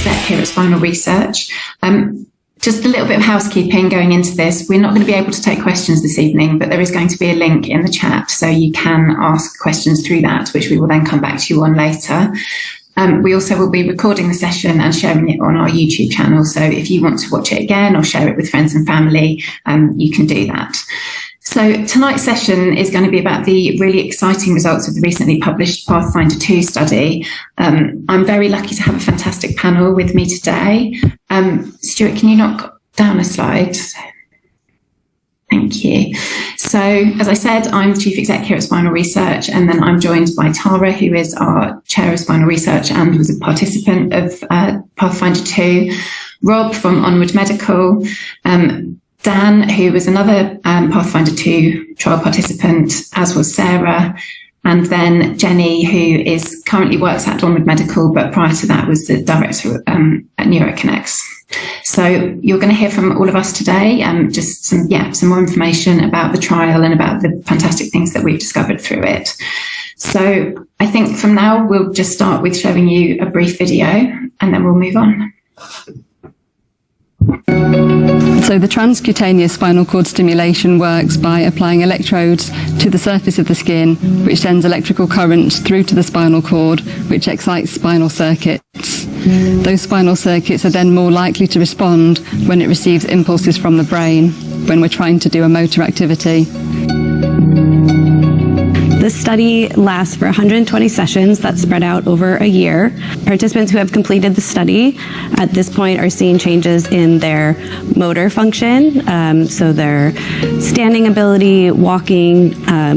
Exec here at Spinal Research. Just a little bit of housekeeping going into this. We're not going to be able to take questions this evening, but there is going to be a link in the chat, so you can ask questions through that, which we will then come back to you on later. We also will be recording the session and sharing it on our YouTube channel, so if you want to watch it again or share it with friends and family, you can do that. So tonight's session is going to be about the really exciting results of the recently published Pathfinder 2 study. I'm very lucky to have a fantastic panel with me today. Stuart, can you knock down a slide? Thank you. So, as I said, I'm Chief Exec here at Spinal Research, and then I'm joined by Tara, who is our Chair of Spinal Research and was a participant of Pathfinder 2, Rob from Onward Medical, Dan, who was another Pathfinder 2 trial participant, as was Sarah, and then Jenny, who currently works at Onward Medical, but prior to that was the director at NeuroConnects. So you're going to hear from all of us today, just some more information about the trial and about the fantastic things that we've discovered through it. So I think from now we'll just start with showing you a brief video, and then we'll move on. So the transcutaneous spinal cord stimulation works by applying electrodes to the surface of the skin, which sends electrical current through to the spinal cord, which excites spinal circuits. Those spinal circuits are then more likely to respond when it receives impulses from the brain, when we're trying to do a motor activity. The study lasts for 120 sessions that's spread out over a year. Participants who have completed the study at this point are seeing changes in their motor function, so their standing ability, walking,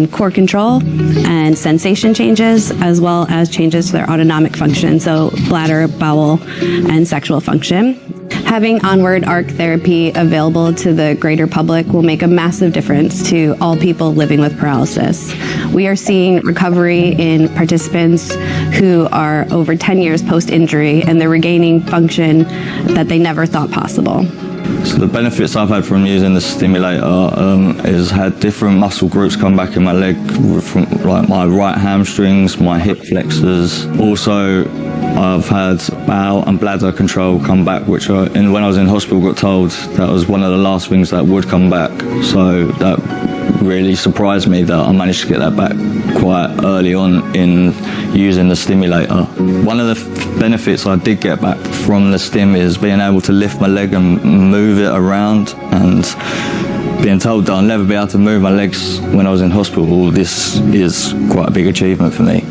core control, and sensation changes, as well as changes to their autonomic function, so bladder, bowel, and sexual function. Having onward ARC therapy available to the greater public will make a massive difference to all people living with paralysis. We are seeing recovery in participants who are over 10 years post-injury, and they're regaining function that they never thought possible. So the benefits I've had from using the stimulator is had different muscle groups come back in my leg, from like my right hamstrings, my hip flexors. Also, I've had bowel and bladder control come back, which when I was in hospital got told that was one of the last things that would come back. So that really surprised me that I managed to get that back quite early on in using the stimulator. One of the benefits I did get back from the stim is being able to lift my leg and move it around, and being told that I'll never be able to move my legs when I was in hospital. This is quite a big achievement for me.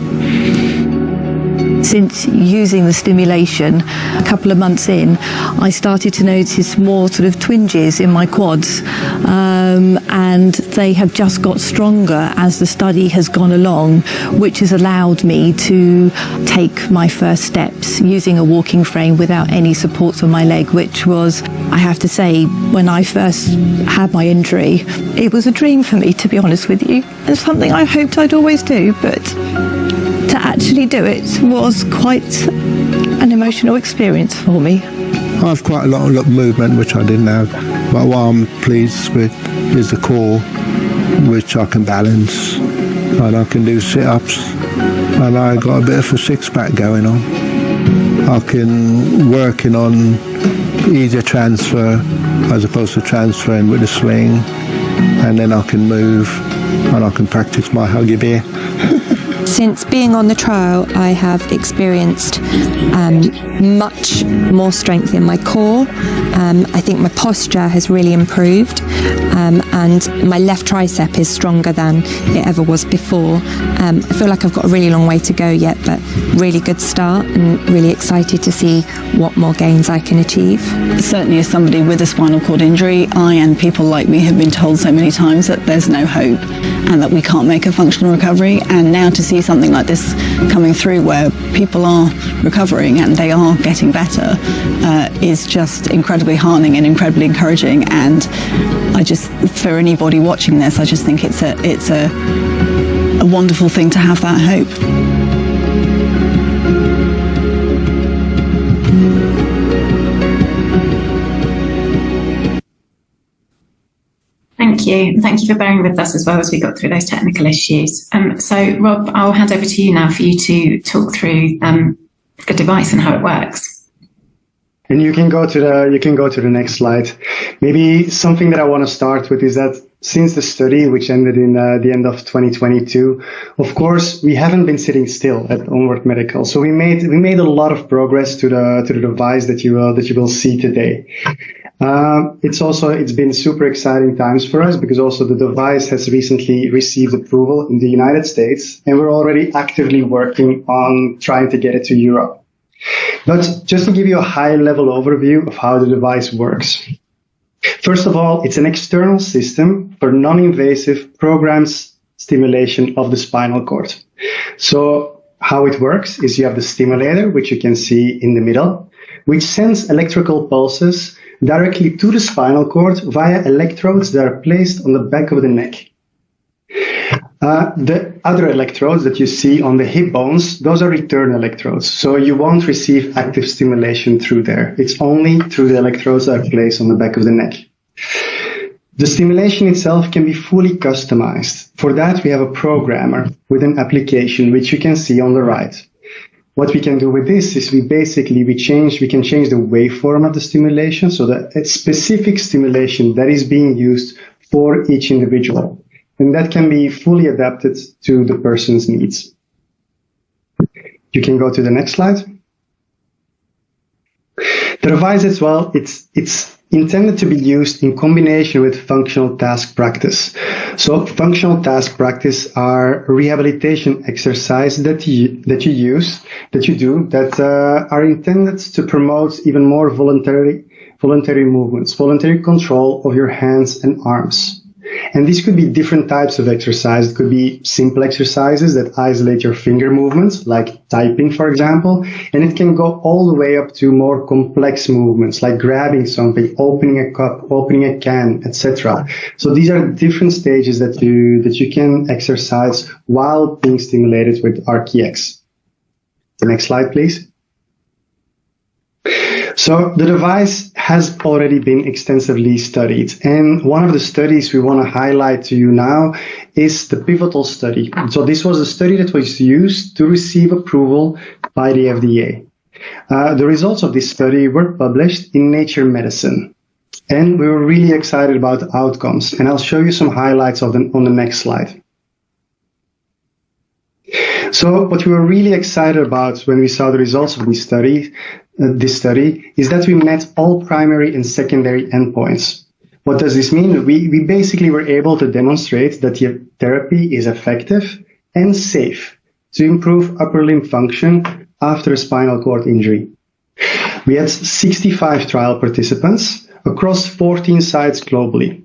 Since using the stimulation, a couple of months in, I started to notice more sort of twinges in my quads, and they have just got stronger as the study has gone along, which has allowed me to take my first steps using a walking frame without any supports on my leg, which was, I have to say, when I first had my injury, it was a dream for me, to be honest with you, and something I hoped I'd always do, but to actually do it was quite an emotional experience for me. I have quite a lot of movement which I didn't have, but what I'm pleased with is the core, which I can balance, and I can do sit-ups, and I got a bit of a six-pack going on. I can working on easier transfer as opposed to transferring with the swing, and then I can move and I can practice my huggy bear. Since being on the trial, I have experienced much more strength in my core. I think my posture has really improved, and my left tricep is stronger than it ever was before. I feel like I've got a really long way to go yet, but really good start, and really excited to see what more gains I can achieve. Certainly as somebody with a spinal cord injury, I and people like me have been told so many times that there's no hope and that we can't make a functional recovery, and now to see something like this coming through where people are recovering and they are getting better is just incredibly heartening and incredibly encouraging. And I just, for anybody watching this, I just think it's a wonderful thing to have that hope. Thank you. Thank you for bearing with us as well as we got through those technical issues. So, Rob, I'll hand over to you now for you to talk through the device and how it works. And you can go to the next slide. Maybe something that I want to start with is that since the study, which ended in the end of 2022, of course, we haven't been sitting still at Onward Medical. So we made a lot of progress to the device that you will see today. It's been super exciting times for us because also the device has recently received approval in the United States, and we're already actively working on trying to get it to Europe. But just to give you a high-level overview of how the device works. First of all, it's an external system for non-invasive programmed stimulation of the spinal cord. So how it works is you have the stimulator, which you can see in the middle, which sends electrical pulses directly to the spinal cord via electrodes that are placed on the back of the neck. The other electrodes that you see on the hip bones, those are return electrodes. So you won't receive active stimulation through there. It's only through the electrodes that are placed on the back of the neck. The stimulation itself can be fully customized. For that, we have a programmer with an application, which you can see on the right. What we can do with this is we can change the waveform of the stimulation so that a specific stimulation that is being used for each individual. And that can be fully adapted to the person's needs. You can go to the next slide. The device as well, it's intended to be used in combination with functional task practice. So functional task practice are rehabilitation exercises that you do that are intended to promote even more voluntary movements, voluntary control of your hands and arms. And these could be different types of exercise. It could be simple exercises that isolate your finger movements, like typing, for example. And it can go all the way up to more complex movements, like grabbing something, opening a cup, opening a can, etc. So these are different stages that you can exercise while being stimulated with RTX. The next slide, please. So the device has already been extensively studied, and one of the studies we want to highlight to you now is the pivotal study. So this was a study that was used to receive approval by the FDA. The results of this study were published in Nature Medicine, and we were really excited about the outcomes, and I'll show you some highlights of them on the next slide. So what we were really excited about when we saw the results of this study is that we met all primary and secondary endpoints. What does this mean? We basically were able to demonstrate that the therapy is effective and safe to improve upper limb function after a spinal cord injury. We had 65 trial participants across 14 sites globally.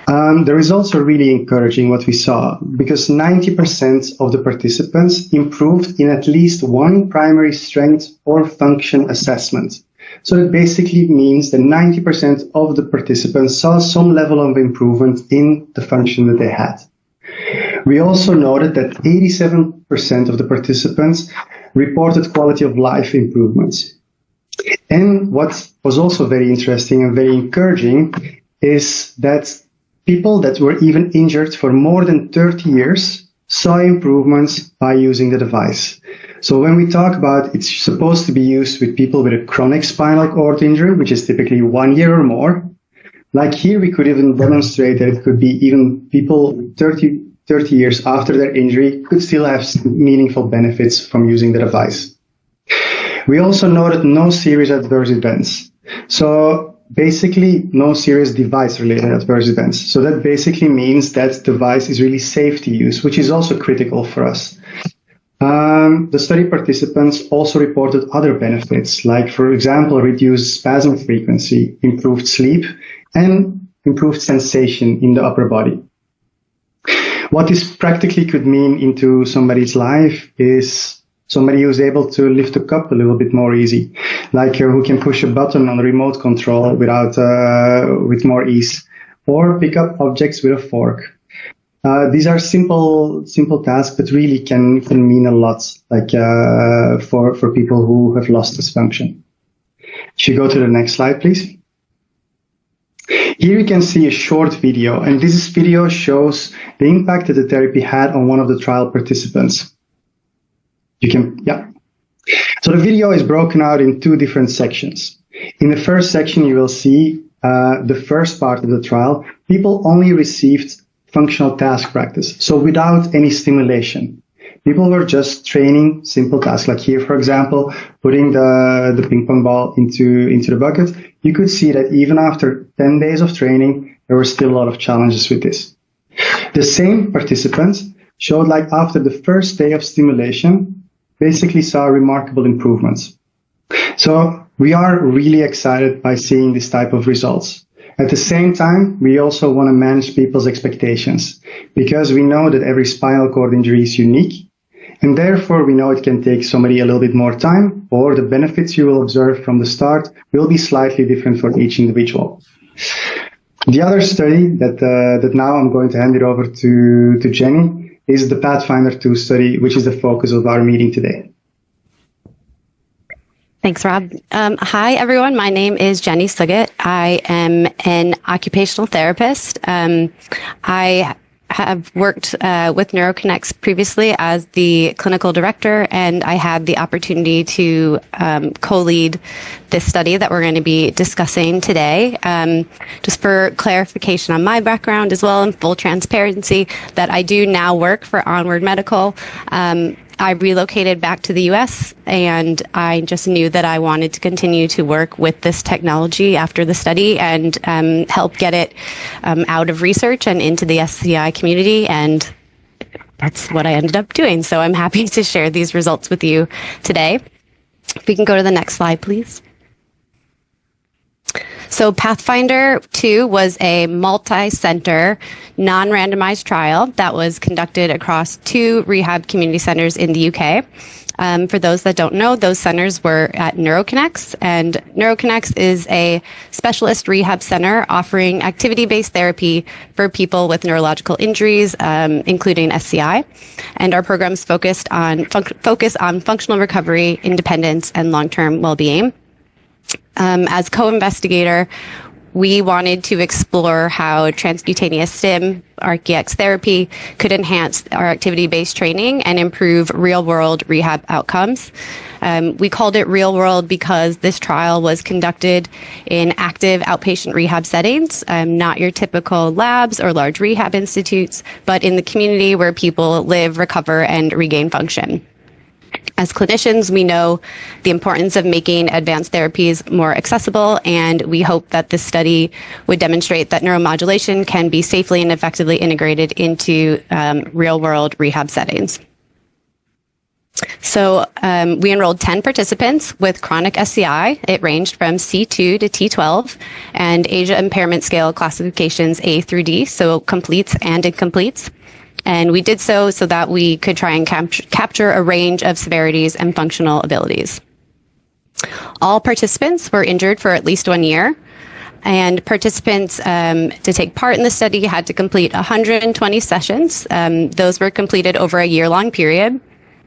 The results are really encouraging, what we saw, because 90% of the participants improved in at least one primary strength or function assessment. So that basically means that 90% of the participants saw some level of improvement in the function that they had. We also noted that 87% of the participants reported quality of life improvements. And what was also very interesting and very encouraging is that people that were even injured for more than 30 years saw improvements by using the device. So when we talk about it's supposed to be used with people with a chronic spinal cord injury, which is typically 1 year or more, like here we could even demonstrate that it could be even people 30 years after their injury could still have meaningful benefits from using the device. We also noted no serious adverse events. So basically, no serious device-related adverse events. So that basically means that the device is really safe to use, which is also critical for us. The study participants also reported other benefits, like, for example, reduced spasm frequency, improved sleep, and improved sensation in the upper body. What this practically could mean into somebody's life is somebody who's able to lift a cup a little bit more easy, like who can push a button on the remote control with more ease, or pick up objects with a fork. These are simple tasks, but really can mean a lot, like for people who have lost this function. Should you go to the next slide, please? Here you can see a short video, and this video shows the impact that the therapy had on one of the trial participants. So the video is broken out in two different sections. In the first section, you will see the first part of the trial. People only received functional task practice, so without any stimulation. People were just training simple tasks, like here, for example, putting the ping pong ball into the bucket. You could see that even after 10 days of training, there were still a lot of challenges with this. The same participants showed, like, after the first day of stimulation, basically saw remarkable improvements. So we are really excited by seeing this type of results. At the same time, we also want to manage people's expectations, because we know that every spinal cord injury is unique, and therefore we know it can take somebody a little bit more time, or the benefits you will observe from the start will be slightly different for each individual. The other study that now I'm going to hand it over to Jenny is the Pathfinder 2 study, which is the focus of our meeting today. Thanks, Rob. Hi, everyone. My name is Jenny Suggett. I am an occupational therapist. I have worked with NeuroConnects previously as the clinical director, and I had the opportunity to co-lead this study that we're going to be discussing today. Just for clarification on my background as well, and full transparency, that I do now work for Onward Medical. I relocated back to the U.S., and I just knew that I wanted to continue to work with this technology after the study and help get it out of research and into the SCI community, and that's what I ended up doing. So I'm happy to share these results with you today. If we can go to the next slide, please. So Pathfinder 2 was a multi-center, non-randomized trial that was conducted across 2 rehab community centers in the UK. For those that don't know, those centers were at NeuroConnects, and NeuroConnects is a specialist rehab center offering activity-based therapy for people with neurological injuries, including SCI. And our programs focus on functional recovery, independence, and long-term well-being. As co-investigator, we wanted to explore how transcutaneous stim, RTX therapy, could enhance our activity-based training and improve real-world rehab outcomes. We called it real-world because this trial was conducted in active outpatient rehab settings, not your typical labs or large rehab institutes, but in the community where people live, recover, and regain function. As clinicians, we know the importance of making advanced therapies more accessible, and we hope that this study would demonstrate that neuromodulation can be safely and effectively integrated into real-world rehab settings. So we enrolled 10 participants with chronic SCI. It ranged from C2 to T12, and Asia Impairment Scale classifications A through D, so completes and incompletes. And we did so that we could try and capture a range of severities and functional abilities. All participants were injured for at least 1 year, and participants to take part in the study had to complete 120 sessions. Those were completed over a year-long period.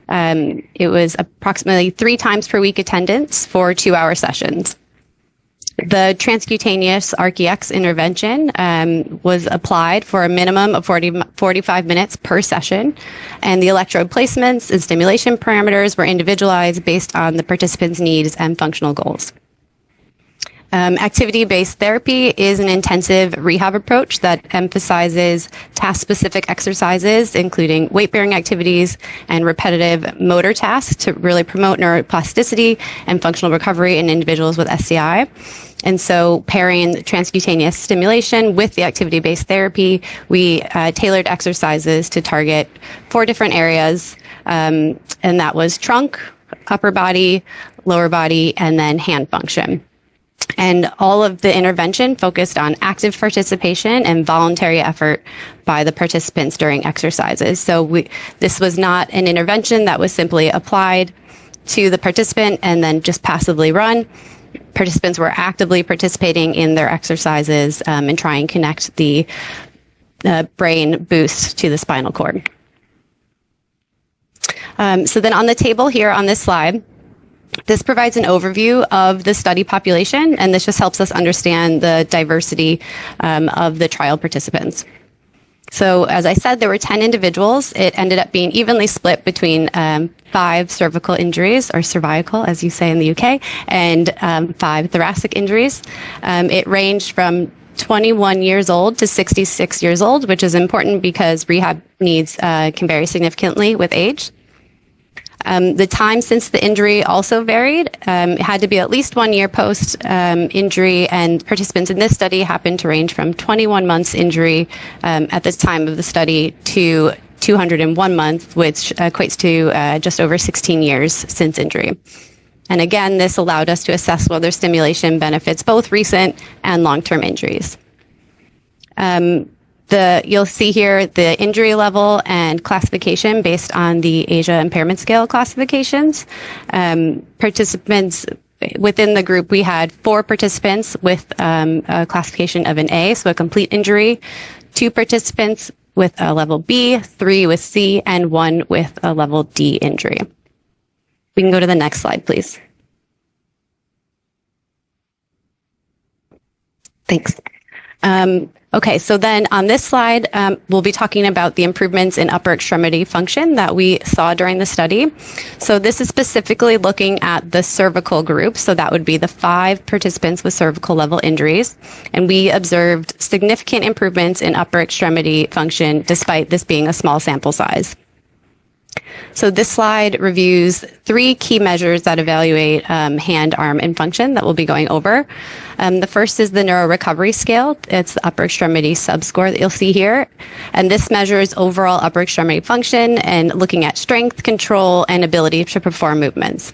It was approximately 3 times per week attendance for 2-hour sessions. The transcutaneous RTX intervention was applied for a minimum of 45 minutes per session, and the electrode placements and stimulation parameters were individualized based on the participants' needs and functional goals. Activity-based therapy is an intensive rehab approach that emphasizes task-specific exercises, including weight-bearing activities and repetitive motor tasks to really promote neuroplasticity and functional recovery in individuals with SCI. And so pairing transcutaneous stimulation with the activity-based therapy, we tailored exercises to target 4 different areas, and that was trunk, upper body, lower body, and then hand function. And all of the intervention focused on active participation and voluntary effort by the participants during exercises. So this was not an intervention that was simply applied to the participant and then just passively run. Participants were actively participating in their exercises and try and connect the brain boost to the spinal cord. So then on the table here on this slide, this provides an overview of the study population, and this just helps us understand the diversity of the trial participants. So as I said, there were 10 individuals. It ended up being evenly split between 5 cervical injuries, or cervical, as you say in the UK, and 5 thoracic injuries. It ranged from 21 years old to 66 years old, which is important because rehab needs can vary significantly with age. The time since the injury also varied. It had to be at least 1 year post injury, and participants in this study happened to range from 21 months injury at the time of the study to 201 months, which equates to just over 16 years since injury. And again, this allowed us to assess whether stimulation benefits both recent and long-term injuries. You'll see here the injury level and classification based on the Asia Impairment Scale classifications. Participants within the group, we had 4 participants with a classification of an A, so a complete injury, 2 participants with a level B, 3 with C, and 1 with a level D injury. We can go to the next slide, please. Thanks. Okay, so then on this slide, we'll be talking about the improvements in upper extremity function that we saw during the study. So this is specifically looking at the cervical group. So that would be the 5 participants with cervical level injuries. And we observed significant improvements in upper extremity function despite this being a small sample size. So this slide reviews 3 key measures that evaluate hand, arm, and function that we'll be going over. The first is the Neuro Recovery Scale. It's the upper extremity subscore that you'll see here. And this measures overall upper extremity function and looking at strength, control, and ability to perform movements.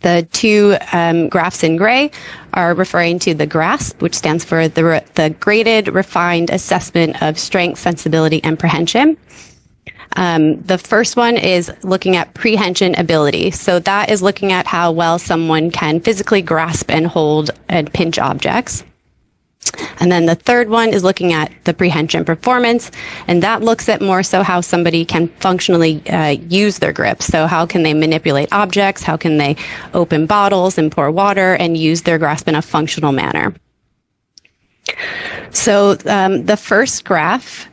The 2 graphs in gray are referring to the GRASP, which stands for the Graded Refined Assessment of Strength, Sensibility, and Prehension. The first one is looking at prehension ability. So that is looking at how well someone can physically grasp and hold and pinch objects. And then the third one is looking at the prehension performance, and that looks at more so how somebody can functionally use their grip. So how can they manipulate objects? How can they open bottles and pour water and use their grasp in a functional manner? So the first graph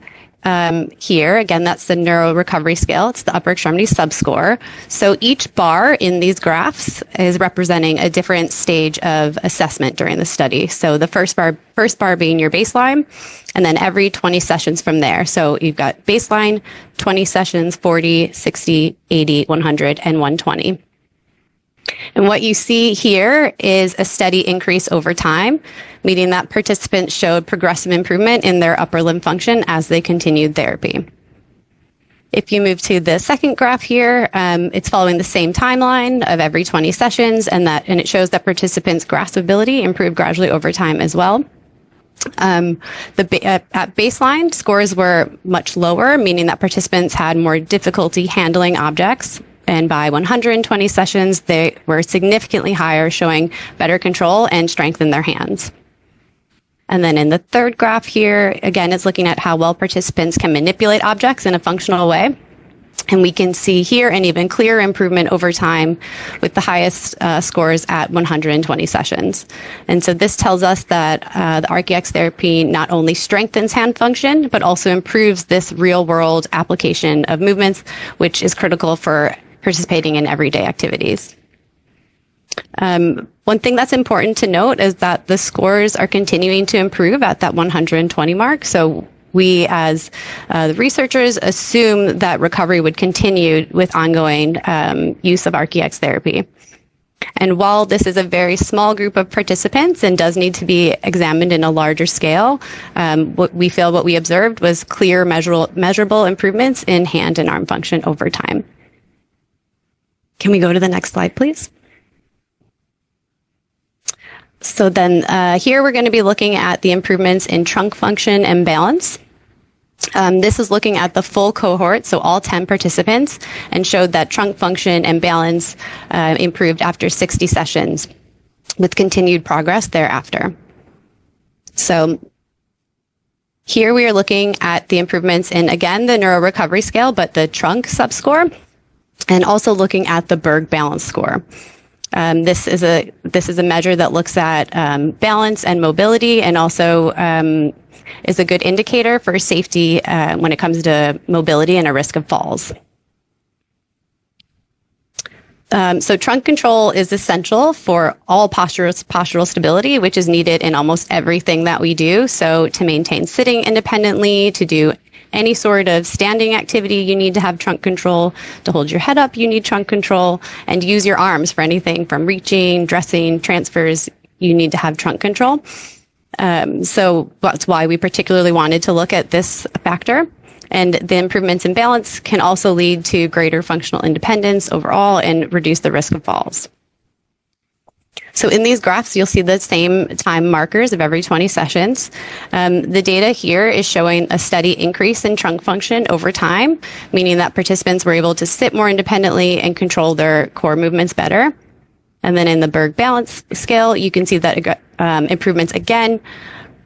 here, again, that's the Neuro Recovery Scale. It's the upper extremity subscore. So each bar in these graphs is representing a different stage of assessment during the study. So the first bar being your baseline, and then every 20 sessions from there. So you've got baseline, 20 sessions, 40, 60, 80, 100, and 120. And what you see here is a steady increase over time, meaning that participants showed progressive improvement in their upper limb function as they continued therapy. If you move to the second graph here, it's following the same timeline of every 20 sessions, and it shows that participants' grasp ability improved gradually over time as well. At baseline, scores were much lower, meaning that participants had more difficulty handling objects. And by 120 sessions, they were significantly higher, showing better control and strength in their hands. And then in the third graph here, again, it's looking at how well participants can manipulate objects in a functional way. And we can see here an even clearer improvement over time with the highest scores at 120 sessions. And so this tells us that the ARC-EX therapy not only strengthens hand function, but also improves this real-world application of movements, which is critical for participating in everyday activities. One thing that's important to note is that the scores are continuing to improve at that 120 mark. So we, as the researchers, assume that recovery would continue with ongoing use of ARC-EX therapy. And while this is a very small group of participants and does need to be examined in a larger scale, what we observed was clear measurable improvements in hand and arm function over time. Can we go to the next slide, please? So then here we're going to be looking at the improvements in trunk function and balance. This is looking at the full cohort, so all 10 participants, and showed that trunk function and balance improved after 60 sessions with continued progress thereafter. So here we are looking at the improvements in, again, the Neuro Recovery Scale, but the trunk subscore, and also looking at the Berg balance score. This is a measure that looks at balance and mobility, and also is a good indicator for safety when it comes to mobility and a risk of falls. So trunk control is essential for all postural stability, which is needed in almost everything that we do. So to maintain sitting independently, to do any sort of standing activity, you need to have trunk control. To hold your head up, you need trunk control. And use your arms for anything from reaching, dressing, transfers, you need to have trunk control. So that's why we particularly wanted to look at this factor. And the improvements in balance can also lead to greater functional independence overall and reduce the risk of falls. So in these graphs, you'll see the same time markers of every 20 sessions. The data here is showing a steady increase in trunk function over time, meaning that participants were able to sit more independently and control their core movements better. And then in the Berg balance scale, you can see that improvements again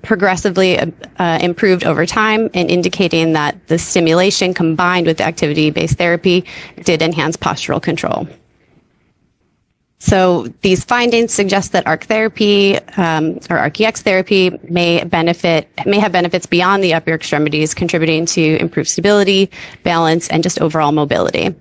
progressively improved over time, and indicating that the stimulation combined with activity-based therapy did enhance postural control. So these findings suggest that ARC therapy or ARC-EX therapy may have benefits beyond the upper extremities, contributing to improved stability, balance, and just overall mobility.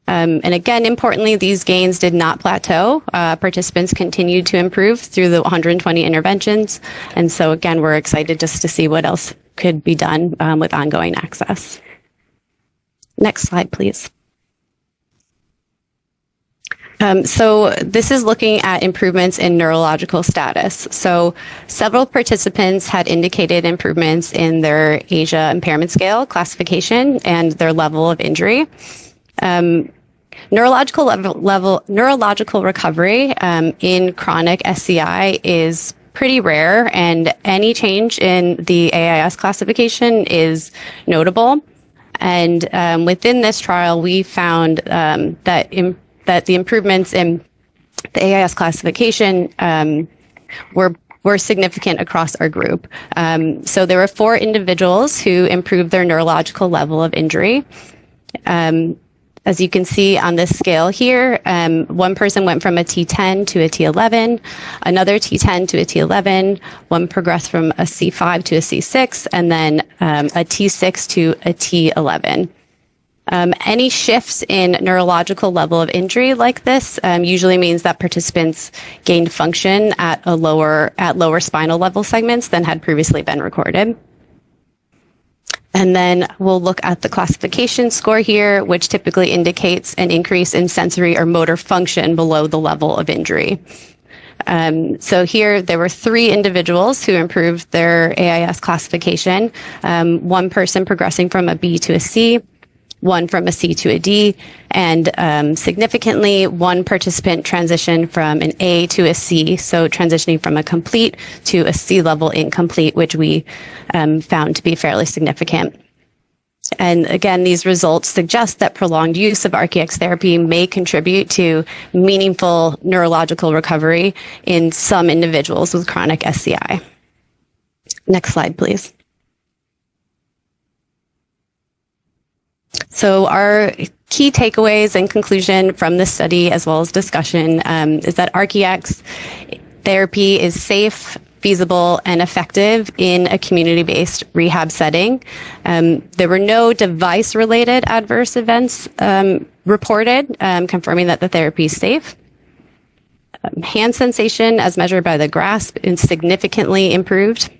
And again, importantly, these gains did not plateau. Participants continued to improve through the 120 interventions. And so again, we're excited just to see what else could be done with ongoing access. Next slide, please. So this is looking at improvements in neurological status. So several participants had indicated improvements in their ASIA impairment scale classification and their level of injury. Neurological recovery in chronic SCI is pretty rare, and any change in the AIS classification is notable. And within this trial, we found that the improvements in the AIS classification were significant across our group. So there were 4 individuals who improved their neurological level of injury. As you can see on this scale here, one person went from a T10 to a T11, another T10 to a T11, one progressed from a C5 to a C6, and then a T6 to a T11. Any shifts in neurological level of injury like this usually means that participants gained function at lower spinal level segments than had previously been recorded. And then we'll look at the classification score here, which typically indicates an increase in sensory or motor function below the level of injury. So here there were 3 individuals who improved their AIS classification. One person progressing from a B to a C, one from a C to a D, and significantly, one participant transitioned from an A to a C, so transitioning from a complete to a C-level incomplete, which we found to be fairly significant. And again, these results suggest that prolonged use of ARC-EX therapy may contribute to meaningful neurological recovery in some individuals with chronic SCI. Next slide, please. So our key takeaways and conclusion from this study, as well as discussion, is that ARC-EX therapy is safe, feasible, and effective in a community-based rehab setting. There were no device-related adverse events reported, confirming that the therapy is safe. Hand sensation, as measured by the grasp, is significantly improved.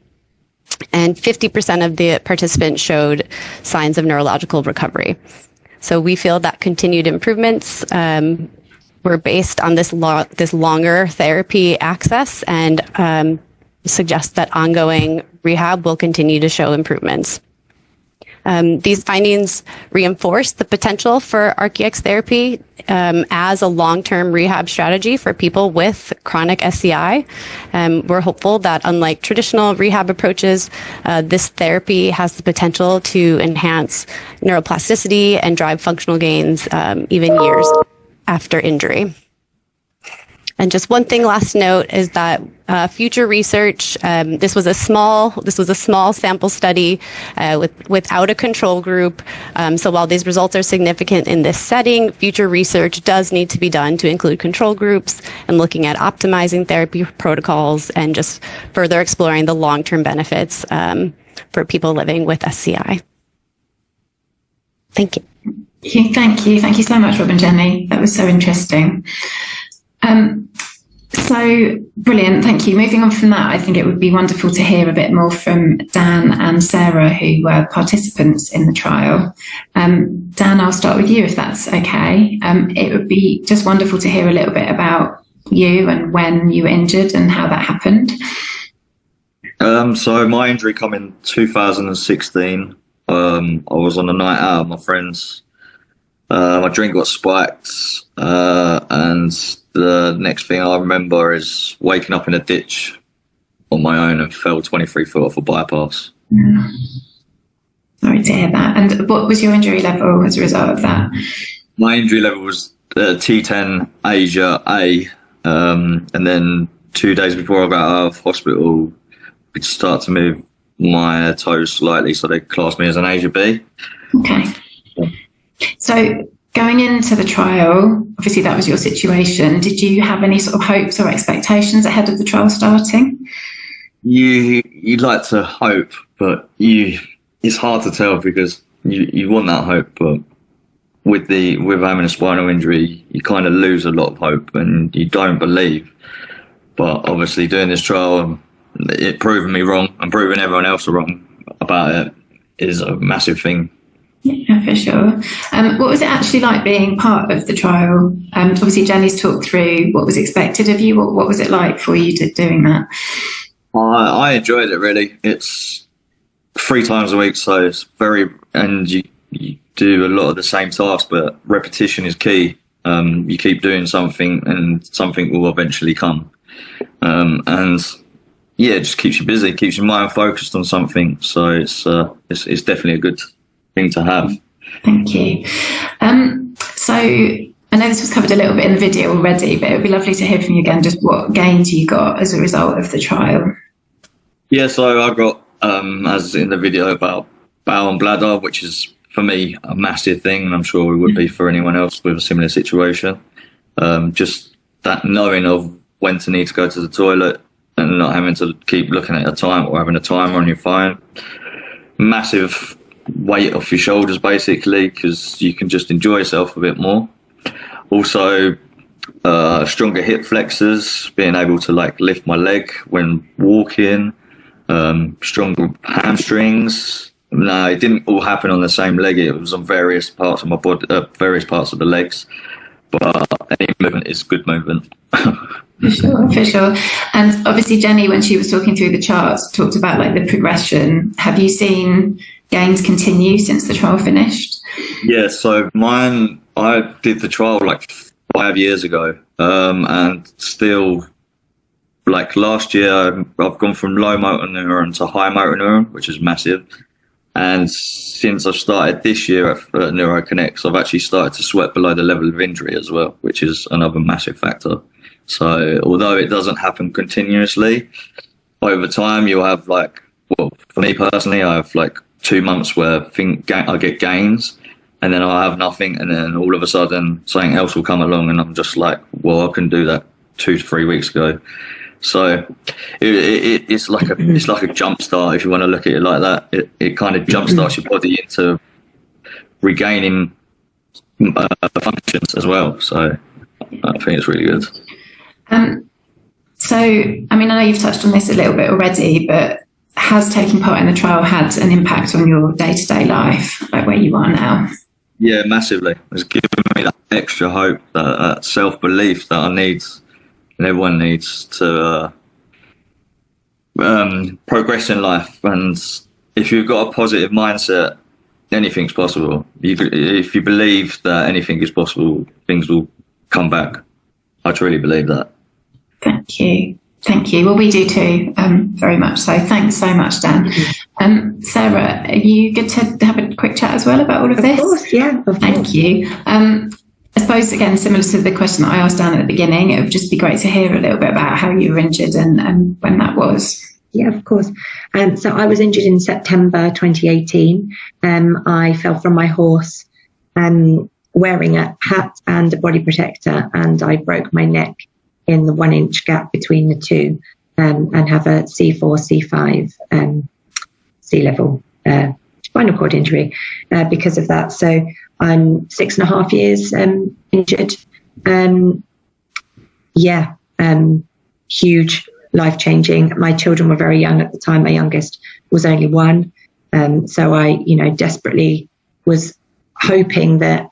And 50% of the participants showed signs of neurological recovery. So we feel that continued improvements were based on this longer therapy access, and suggest that ongoing rehab will continue to show improvements. These findings reinforce the potential for ARC-EX therapy as a long-term rehab strategy for people with chronic SCI. We're hopeful that, unlike traditional rehab approaches, this therapy has the potential to enhance neuroplasticity and drive functional gains even years after injury. And just one thing, last note, is that future research. This was a small sample study without a control group. So while these results are significant in this setting, future research does need to be done to include control groups and looking at optimizing therapy protocols and just further exploring the long-term benefits for people living with SCI. Thank you. Thank you so much, Rob and Jenny. That was so interesting. So brilliant, thank you. Moving on from that, I think it would be wonderful to hear a bit more from Dan and Sarah, who were participants in the trial. Dan, I'll start with you if that's okay. It would be just wonderful to hear a little bit about you and when you were injured and how that happened. So my injury came in 2016. I was on a night out with my friends. My drink got spiked, and the next thing I remember is waking up in a ditch on my own and fell 23 foot off a bypass. Sorry to hear that. And what was your injury level as a result of that? My injury level was T10 Asia A, and then 2 days before I got out of hospital, I start to move my toes slightly, so they classed me as an Asia B. Okay. So going into the trial, obviously that was your situation. Did you have any sort of hopes or expectations ahead of the trial starting? You'd like to hope, but it's hard to tell because you want that hope, but with having a spinal injury, you kind of lose a lot of hope and you don't believe. But obviously doing this trial, it proving me wrong and proving everyone else wrong about it is a massive thing. Yeah, for sure. What was it actually like being part of the trial? Obviously, Jenny's talked through what was expected of you. What was it like for you doing that? I enjoyed it, really. It's 3 times a week, so it's and you do a lot of the same tasks, but repetition is key. You keep doing something and something will eventually come. And yeah, it just keeps you busy, keeps your mind focused on something. So it's definitely a good thing to have. Thank you. So I know this was covered a little bit in the video already, but it would be lovely to hear from you again, just what gains you got as a result of the trial. Yeah, so I got, as in the video, about bowel and bladder, which is for me a massive thing, and I'm sure it would be for anyone else with a similar situation. Just that knowing of when to need to go to the toilet and not having to keep looking at a time or having a timer on your phone. Massive weight off your shoulders, basically, because you can just enjoy yourself a bit more. Also, stronger hip flexors, being able to lift my leg when walking, stronger hamstrings. No, it didn't all happen on the same leg. It was on various parts of my body, various parts of the legs. But any movement is good movement. For sure. And obviously, Jenny, when she was talking through the charts, talked about the progression. Have you seen gains continue since the trial finished? Yeah, so I did the trial 5 years ago, and still, last year, I've gone from low motor neuron to high motor neuron, which is massive. And since I've started this year at NeuroConnects, I've actually started to sweat below the level of injury as well, which is another massive factor. So although it doesn't happen continuously, over time you'll have for me personally, I have 2 months where I get gains, and then I'll have nothing, and then all of a sudden something else will come along, and I'm just well, I couldn't do that 2 to 3 weeks ago. So it's like a jump start, if you want to look at it like that. It kind of jump starts your body into regaining functions as well. So I think it's really good. So, I know you've touched on this a little bit already, but has taking part in the trial had an impact on your day-to-day life, where you are now? Yeah, massively. It's given me that extra hope, that self-belief that I need, and everyone needs to progress in life. And if you've got a positive mindset, anything's possible. If you believe that anything is possible, things will come back. I truly believe that. Thank you. Well, we do too, very much so. Thanks so much, Dan. Sarah, are you good to have a quick chat as well about all of this? Of course, yeah. Thank you. suppose, again, similar to the question that I asked Dan at the beginning, it would just be great to hear a little bit about how you were injured and when that was. Yeah, of course. So I was injured in September 2018. I fell from my horse wearing a hat and a body protector, and I broke my neck in the 1 inch gap between the two, and have a C4, C5 C level spinal cord injury because of that. So I'm 6.5 years injured. Huge, life-changing. My children were very young at the time. My youngest was only 1. So I, desperately was hoping that,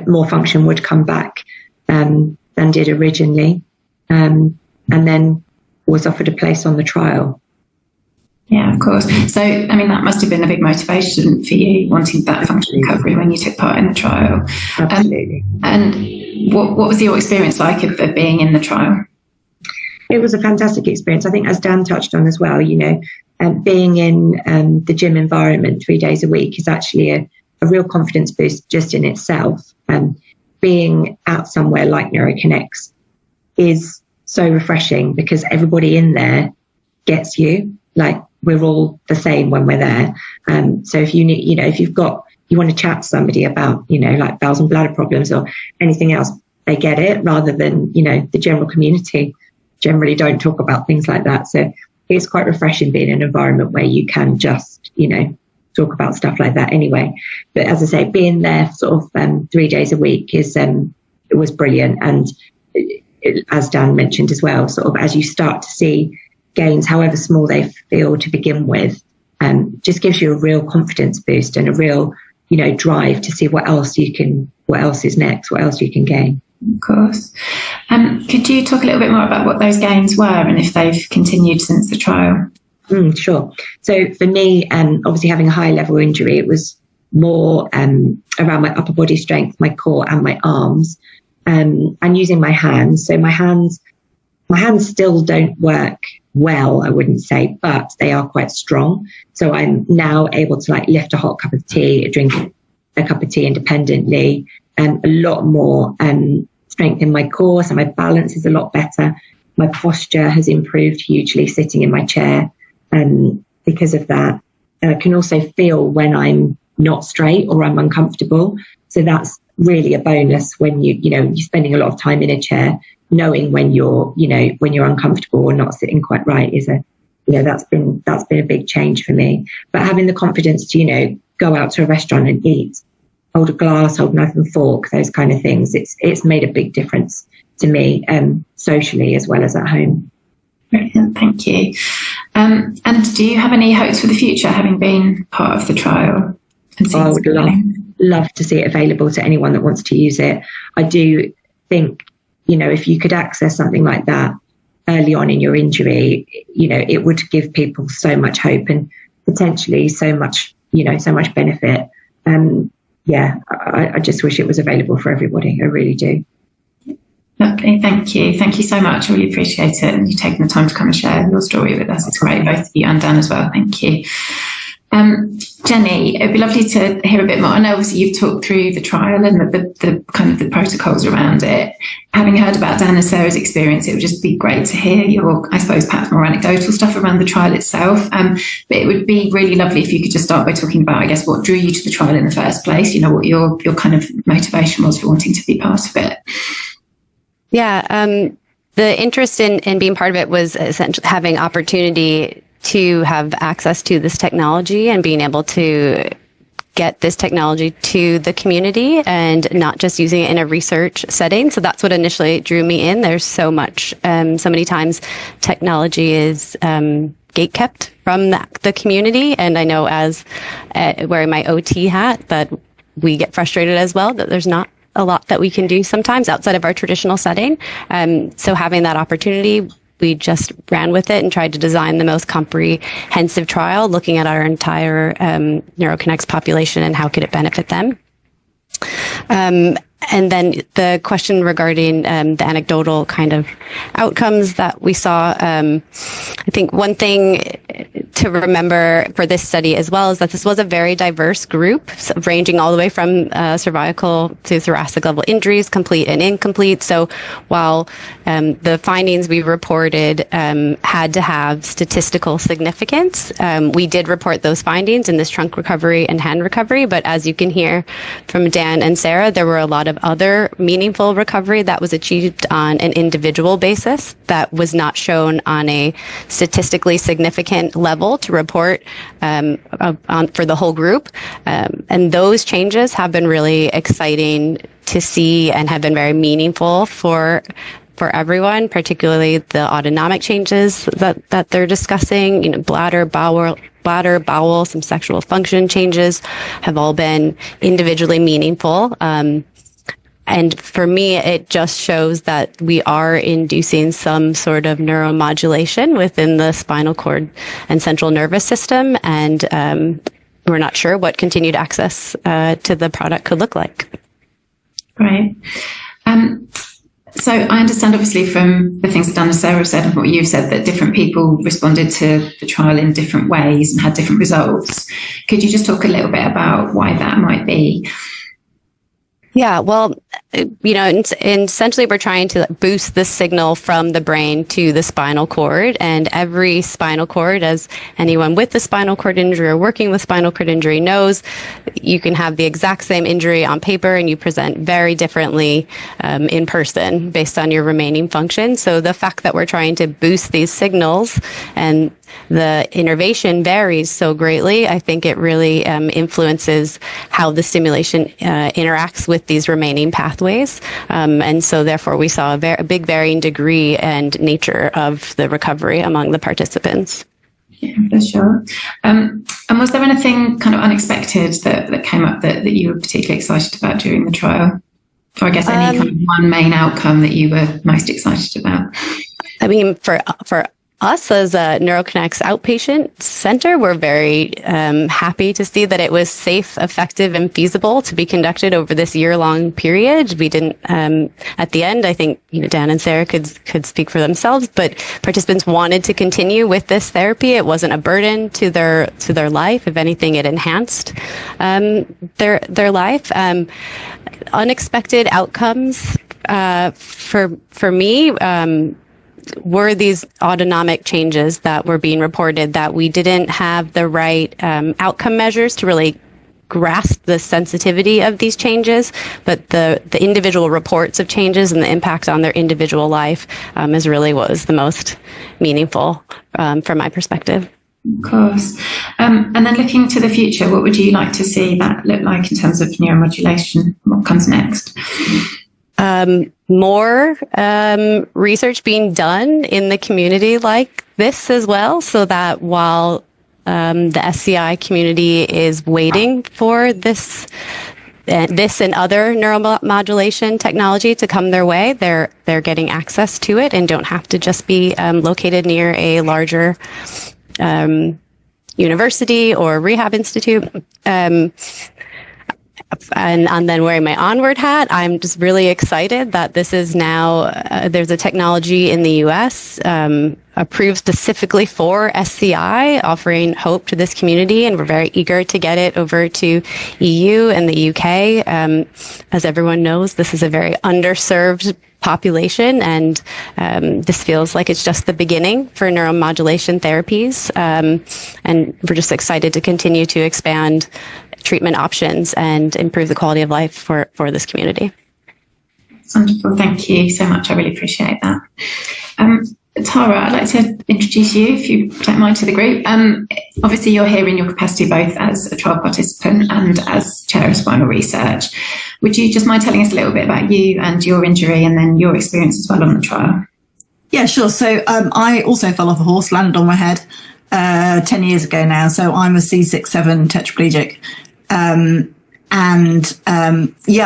more function would come back than did originally. And then was offered a place on the trial. Yeah, of course. So, I mean, that must have been a big motivation for you, wanting that function recovery when you took part in the trial. Absolutely. And what was your experience like of being in the trial? It was a fantastic experience. I think, as Dan touched on as well, being in the gym environment 3 days a week is actually a real confidence boost just in itself. Being out somewhere like NeuroConnects is so refreshing because everybody in there gets you. Like, we're all the same when we're there. So if you need, if you want to chat to somebody about, like bowels and bladder problems or anything else, they get it, rather than, the general community generally don't talk about things like that. So it's quite refreshing being in an environment where you can just, talk about stuff like that anyway. But as I say, being there sort of 3 days a week it was brilliant. And as Dan mentioned as well, sort of as you start to see gains, however small they feel to begin with, just gives you a real confidence boost and a real, drive to see what else is next, what else you can gain. Of course. Could you talk a little bit more about what those gains were and if they've continued since the trial? Sure. So for me, obviously having a high level injury, it was more around my upper body strength, my core and my arms, and using my hands. So my hands still don't work well, I wouldn't say, but they are quite strong. So I'm now able to lift a hot cup of tea, drink a cup of tea independently, a lot more strength in my core. So my balance is a lot better. My posture has improved hugely sitting in my chair. Because of that, I can also feel when I'm not straight or I'm uncomfortable. So that's really a bonus when you're spending a lot of time in a chair. Knowing when you're uncomfortable or not sitting quite right is that's been a big change for me. But having the confidence to, go out to a restaurant and eat, hold a glass, hold a knife and fork, those kind of things, it's made a big difference to me, socially as well as at home. Brilliant, thank you. And do you have any hopes for the future, having been part of the trial? I would love to see it available to anyone that wants to use it. I do think, if you could access something like that early on in your injury, it would give people so much hope and potentially so much benefit. I just wish it was available for everybody. I really do. Lovely, thank you. Thank you so much. I really appreciate it. And you taking the time to come and share your story with us. It's great, both you and Dan as well. Thank you. Jenny, it'd be lovely to hear a bit more. I know obviously you've talked through the trial and the kind of the protocols around it. Having heard about Dan and Sarah's experience, it would just be great to hear your, I suppose, perhaps more anecdotal stuff around the trial itself. But it would be really lovely if you could just start by talking about, I guess, what drew you to the trial in the first place, what your kind of motivation was for wanting to be part of it. Yeah, the interest in being part of it was essentially having opportunity to have access to this technology and being able to get this technology to the community and not just using it in a research setting. So that's what initially drew me in. There's so much, so many times technology is gatekept from the community. And I know as wearing my OT hat that we get frustrated as well, that there's not a lot that we can do sometimes outside of our traditional setting. So having that opportunity, we just ran with it and tried to design the most comprehensive trial, looking at our entire NeuroConnects population and how could it benefit them. And then the question regarding the anecdotal kind of outcomes that we saw, I think one thing to remember for this study as well is that this was a very diverse group, ranging all the way from cervical to thoracic level injuries, complete and incomplete. So while the findings we reported had to have statistical significance, we did report those findings in this trunk recovery and hand recovery. But as you can hear from Dan and Sarah, there were a lot of other meaningful recovery that was achieved on an individual basis that was not shown on a statistically significant level to report for the whole group. And those changes have been really exciting to see and have been very meaningful for everyone, particularly the autonomic changes that they're discussing, bladder, bowel, some sexual function changes have all been individually meaningful. And for me, it just shows that we are inducing some sort of neuromodulation within the spinal cord and central nervous system. And we're not sure what continued access to the product could look like. Right. So I understand, obviously, from the things that Dan and Sarah have said and what you've said, that different people responded to the trial in different ways and had different results. Could you just talk a little bit about why that might be? Yeah, well, essentially we're trying to boost the signal from the brain to the spinal cord, and every spinal cord, as anyone with a spinal cord injury or working with spinal cord injury knows, you can have the exact same injury on paper and you present very differently in person based on your remaining function. So the fact that we're trying to boost these signals and the innervation varies so greatly, I think it really influences how the stimulation interacts with these remaining pathways. And so therefore we saw a big varying degree and nature of the recovery among the participants. Yeah, for sure. And was there anything kind of unexpected that came up that you were particularly excited about during the trial? Or I guess any kind of one main outcome that you were most excited about? I mean, for us as a NeuroConnect's outpatient center, we're very happy to see that it was safe, effective, and feasible to be conducted over this year-long period. We didn't, at the end, I think Dan and Sarah could speak for themselves, but participants wanted to continue with this therapy. It wasn't a burden to their life. If anything, it enhanced their life. Unexpected outcomes for me. Were these autonomic changes that were being reported that we didn't have the right outcome measures to really grasp the sensitivity of these changes, but the individual reports of changes and the impact on their individual life is really what was the most meaningful from my perspective. Of course. And then looking to the future, what would you like to see that look like in terms of neuromodulation? What comes next? More research being done in the community like this as well, so that while the SCI community is waiting for this and other neuromodulation technology to come their way, they're getting access to it and don't have to just be located near a larger university or rehab institute. And then wearing my onward hat, I'm just really excited that this is now, there's a technology in the US approved specifically for SCI, offering hope to this community, and we're very eager to get it over to EU and the UK. As everyone knows, this is a very underserved population, and this feels like it's just the beginning for neuromodulation therapies. And we're just excited to continue to expand treatment options and improve the quality of life for this community. Wonderful. Thank you so much. I really appreciate that. Tara, I'd like to introduce you, if you don't mind, to the group. Obviously, you're here in your capacity both as a trial participant and as chair of spinal research. Would you just mind telling us a little bit about you and your injury and then your experience as well on the trial? Yeah, sure. So I also fell off a horse, landed on my head 10 years ago now. So I'm a C6-7 tetraplegic.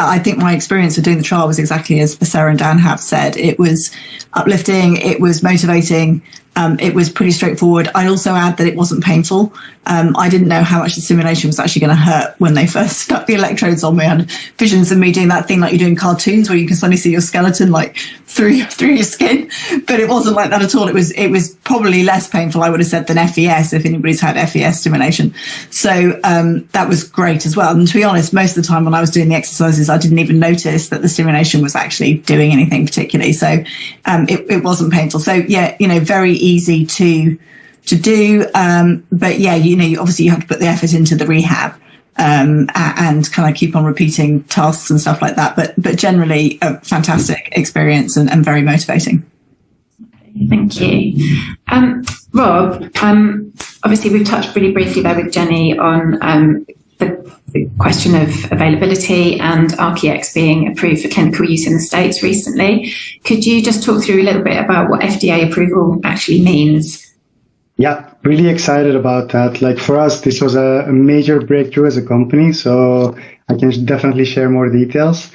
I think my experience of doing the trial was exactly as Sarah and Dan have said. It was uplifting, it was motivating, It was pretty straightforward. I'd also add that it wasn't painful. I didn't know how much the stimulation was actually going to hurt when they first stuck the electrodes on me. I had visions of me doing that thing like you do in cartoons where you can suddenly see your skeleton like through your skin. But it wasn't like that at all. It was probably less painful, I would have said, than FES, if anybody's had FES stimulation. So that was great as well. And to be honest, most of the time when I was doing the exercises, I didn't even notice that the stimulation was actually doing anything particularly. So it wasn't painful. So yeah, very easy to do. But yeah, obviously you have to put the effort into the rehab. And kind of keep on repeating tasks and stuff like that. But generally a fantastic experience and very motivating. Thank you. Rob, obviously we've touched really briefly there with Jenny on the question of availability and ArchiEx being approved for clinical use in the States recently. Could you just talk through a little bit about what FDA approval actually means? Yeah, really excited about that. Like for us, this was a major breakthrough as a company, so I can definitely share more details.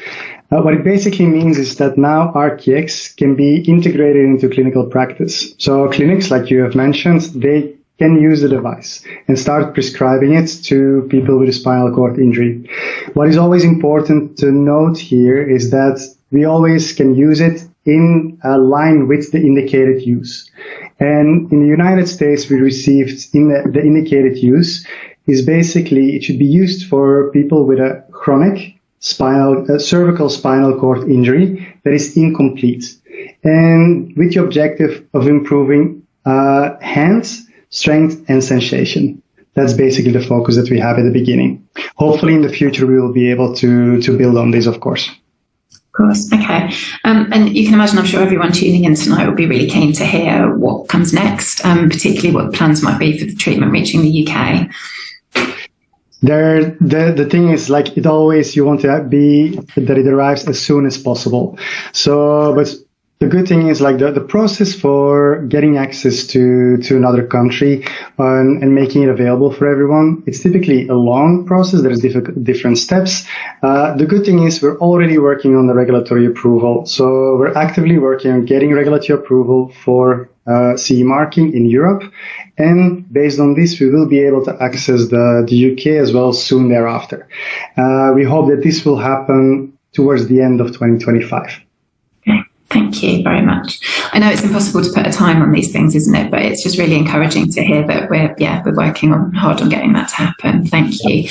What it basically means is that now ArchiEx can be integrated into clinical practice. So clinics, like you have mentioned, they can use the device and start prescribing it to people with a spinal cord injury. What is always important to note here is that we always can use it in line with the indicated use. And in the United States, we received the indicated use is basically, it should be used for people with a chronic cervical spinal cord injury that is incomplete. And with the objective of improving hands, strength and sensation. That's basically the focus that we have at the beginning. Hopefully in the future, we will be able to build on this, of course. Of course. Okay. And you can imagine, I'm sure everyone tuning in tonight will be really keen to hear what comes next, particularly what the plans might be for the treatment reaching the UK. The thing is, like it always, you want to be that it arrives as soon as possible. So, but the good thing is like the process for getting access to another country and making it available for everyone, it's typically a long process. There's different steps. The good thing is we're already working on the regulatory approval. So we're actively working on getting regulatory approval for CE marking in Europe. And based on this, we will be able to access the UK as well soon thereafter. We hope that this will happen towards the end of 2025. Thank you very much. I know it's impossible to put a time on these things, isn't it? But it's just really encouraging to hear that we're working hard on getting that to happen. Thank you.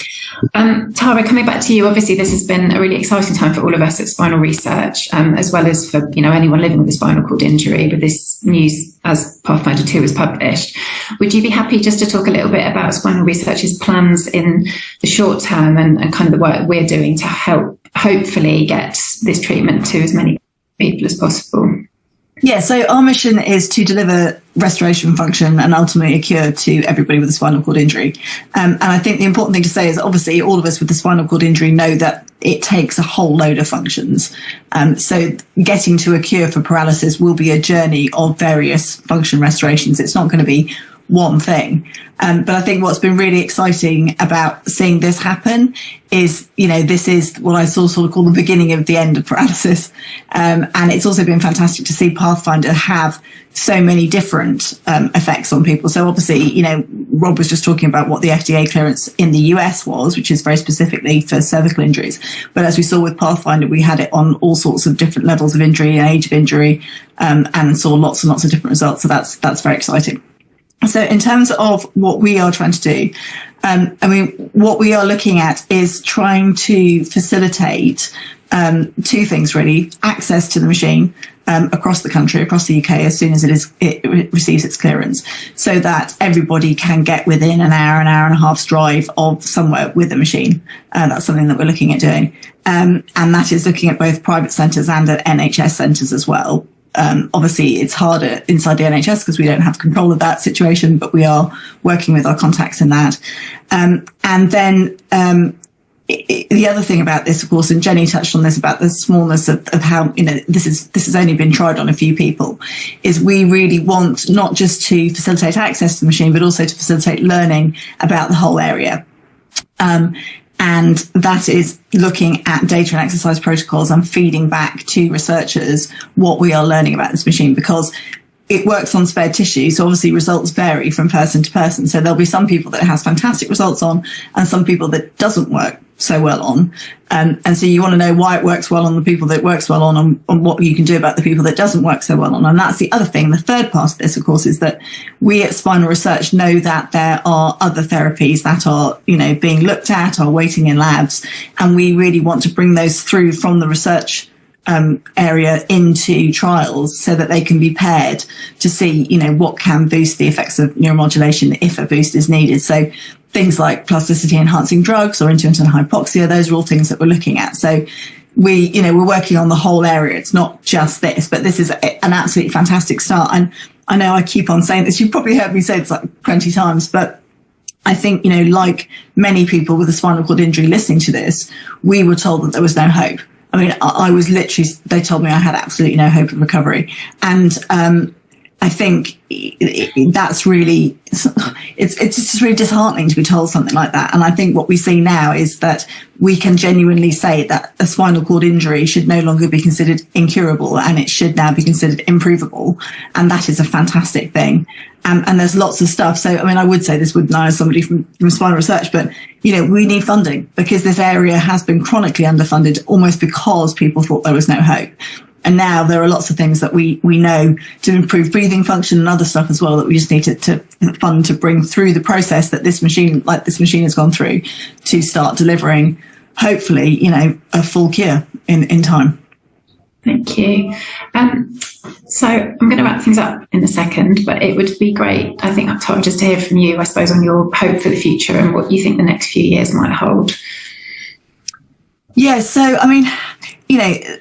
Tara, coming back to you, obviously this has been a really exciting time for all of us at Spinal Research, as well as for anyone living with a spinal cord injury with this news as Pathfinder 2 was published. Would you be happy just to talk a little bit about Spinal Research's plans in the short term and kind of the work we're doing to help hopefully get this treatment to as many people as possible? Yeah, so our mission is to deliver restoration function and ultimately a cure to everybody with a spinal cord injury. And I think the important thing to say is obviously all of us with the spinal cord injury know that it takes a whole load of functions. So getting to a cure for paralysis will be a journey of various function restorations. It's not going to be one thing. But I think what's been really exciting about seeing this happen is, this is what I sort of call the beginning of the end of paralysis. And it's also been fantastic to see Pathfinder have so many different effects on people. So obviously, Rob was just talking about what the FDA clearance in the US was, which is very specifically for cervical injuries. But as we saw with Pathfinder, we had it on all sorts of different levels of injury and age of injury, and saw lots and lots of different results. So that's very exciting. So in terms of what we are trying to do, what we are looking at is trying to facilitate two things really: access to the machine across the country, across the UK, as soon as it receives its clearance, so that everybody can get within an hour and a half's drive of somewhere with a machine. That's something that we're looking at doing, and that is looking at both private centres and at NHS centres as well. Obviously, it's harder inside the NHS because we don't have control of that situation, but we are working with our contacts in that. And then the other thing about this, of course, and Jenny touched on this about the smallness of how this has only been tried on a few people, is we really want not just to facilitate access to the machine, but also to facilitate learning about the whole area. And that is looking at data and exercise protocols and feeding back to researchers what we are learning about this machine, because it works on spare tissue, so obviously results vary from person to person. So there'll be some people that it has fantastic results on, and some people that doesn't work so well on. And so you want to know why it works well on the people that it works well on, and what you can do about the people that doesn't work so well on. And that's the other thing. The third part of this, of course, is that we at Spinal Research know that there are other therapies that are, being looked at or waiting in labs, and we really want to bring those through from the research area into trials so that they can be paired to see, what can boost the effects of neuromodulation if a boost is needed. So things like plasticity enhancing drugs or intermittent hypoxia, those are all things that we're looking at. So we're working on the whole area. It's not just this, but this is an absolutely fantastic start. And I know I keep on saying this. You've probably heard me say this like 20 times, but I think, like many people with a spinal cord injury listening to this, we were told that there was no hope. I mean, I was literally, they told me I had absolutely no hope of recovery. And I think that's really, it's just really disheartening to be told something like that. And I think what we see now is that we can genuinely say that a spinal cord injury should no longer be considered incurable, and it should now be considered improvable. And that is a fantastic thing. And there's lots of stuff. So, I mean, I would say this wouldn't I as somebody from Spinal Research, but, we need funding, because this area has been chronically underfunded almost because people thought there was no hope. And now there are lots of things that we know to improve breathing function and other stuff as well that we just need to fund to bring through the process that this machine has gone through to start delivering, hopefully, a full cure in time. Thank you. So I'm going to wrap things up in a second, but it would be great, I think, Tara, just to hear from you, I suppose, on your hope for the future and what you think the next few years might hold. Yeah, so, I mean,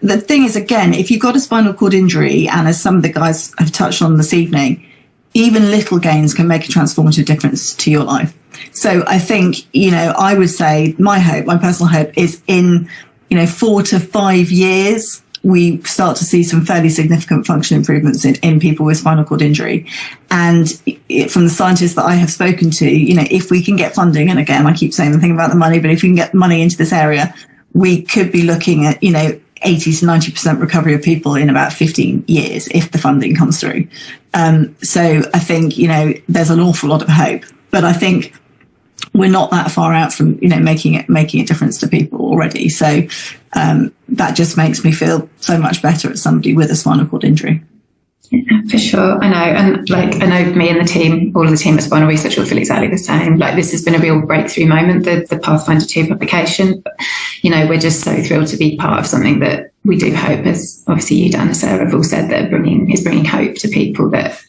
the thing is, again, if you've got a spinal cord injury, and as some of the guys have touched on this evening, even little gains can make a transformative difference to your life. So I think, I would say my personal hope is in, 4 to 5 years, we start to see some fairly significant function improvements in people with spinal cord injury. And from the scientists that I have spoken to, if we can get funding, and again, I keep saying the thing about the money, but if we can get money into this area, we could be looking at, 80 to 90% recovery of people in about 15 years if the funding comes through. So I think, there's an awful lot of hope, but I think we're not that far out from, making a difference to people already. So that just makes me feel so much better as somebody with a spinal cord injury. Yeah, for sure. I know. And I know me and the team, all of the team at Spinal Research will feel exactly the same. This has been a real breakthrough moment, the Pathfinder 2 publication. But, we're just so thrilled to be part of something that we do hope, as obviously you, Dan and Sarah, have all said, that is bringing hope to people that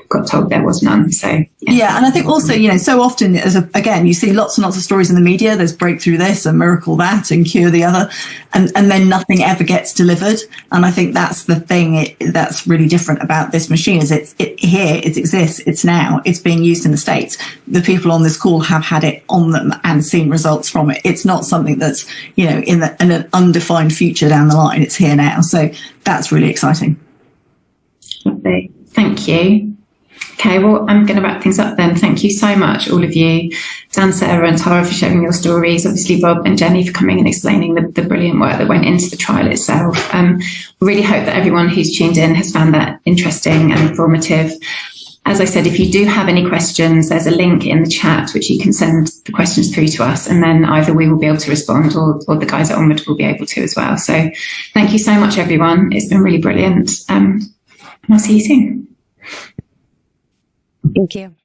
got told there was none. So yeah, and I think also, so often again, you see lots and lots of stories in the media. There's breakthrough this and miracle that and cure the other, and then nothing ever gets delivered. And I think that's the thing that's really different about this machine is it exists, it's now, it's being used in the States. The people on this call have had it on them and seen results from it. It's not something that's in an undefined future down the line. It's here now. So that's really exciting. Lovely. Thank you. Okay, well, I'm going to wrap things up then. Thank you so much, all of you, Dan, Sarah and Tara, for sharing your stories. Obviously, Rob and Jenny for coming and explaining the brilliant work that went into the trial itself. We really hope that everyone who's tuned in has found that interesting and informative. As I said, if you do have any questions, there's a link in the chat which you can send the questions through to us, and then either we will be able to respond or the guys at Onward will be able to as well. So thank you so much, everyone. It's been really brilliant. I'll see you soon. Thank you.